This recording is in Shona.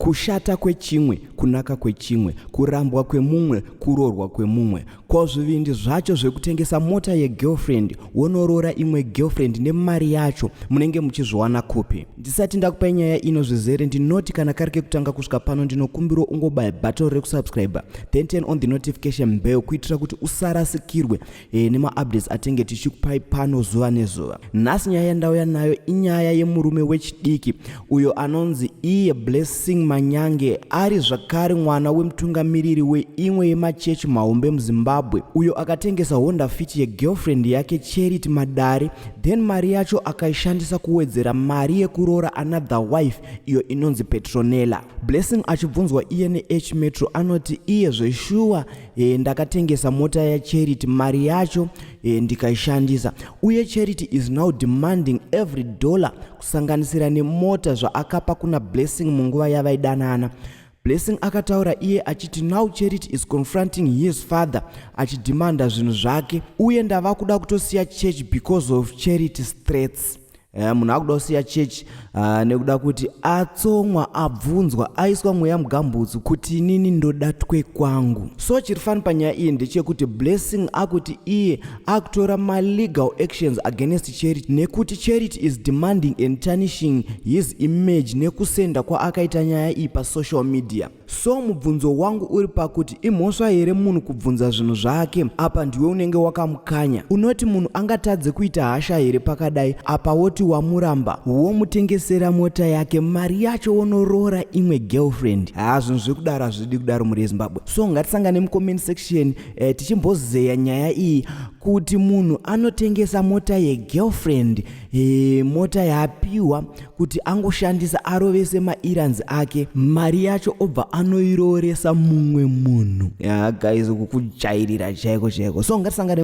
kushata kwechimwe, kunaka kwechimwe, kurambwa kwemumwe, kuroorwa kwemumwe. Kwazvivindi zvacho zvekutengesa mota yegirlfriend, wonoroora imwe girlfriend nemari yacho, munenge muchizviwana kupi? Ndisati ndakupa nyaya ino zvizere, ndinoti kana kari kekutanga kusvika pano ndinokumbira ungobaya button rekusubscribe, then turn on the notification bell kuitira kuti usarasikirwe nema-updates atenge tichikupai pano zuva nezuva. Nhasi nyaya yandauya nayo inyaya yemurume wechidiki uyo anonzi iye Blessing Manyange, ari zvakare mwana wemutungamiriri weimwe yemachechi mahombe muZimbabwe, uyo akatengesa Honda Fit yegirlfriend yake Charity Madare, then mari yacho akaishandisa kuwedzera mari yekuroora another wife iyo inonzi Petronella. Blessing achibvunzwa iye neH Metro anoti iye zveshuwa ndakatengesa mota yaCharity, mari yacho ndikaishandisa, uye Charity is now demanding every dollar kusanganisira nemota zvaakapa kuna Blessing munguva yavaidanana. Blessing akataura iye achiti now Charity is confronting his father achidimanda zvinhu zvake, uye ndava kuda kutosiya church because of Charity's threats. Munhu akuda kusiya church nekuda kuti atsomwa, abvunzwa, aiswa mweya mugambutsu kuti inini ndodatwe kwangu. So chirifani panyaya iyi ndechekuti Blessing akuti iye akutora ma-legal actions against Charity nekuti Charity is demanding and tarnishing his image nekusenda kwaakaita nyaya iyi pasocial media. So mubvunzo wangu uri pakuti imhosva here munhu kubvunza zvinhu zvake? Apa ndiwe unenge wakamukanya. Unoti munhu angatadze kuita hasha here pakadai? Apa woti wamuramba, womutengesera mota yake, mari yacho wonoroora imwe girlfriend. Zvinhu zvekudaro hazvidi kudaro muri Zimbabwe. So ngatisangane mucomment section tichimbozeya nyaya iyi kuti munhu anotengesa mota yegirlfriend, mota yaapiwa kuti angoshandisa arovese mairons ake, mari yacho obva anoirooresa mumwe munhu. Guys, kukujairira chaiko chaiko. So ngatisangane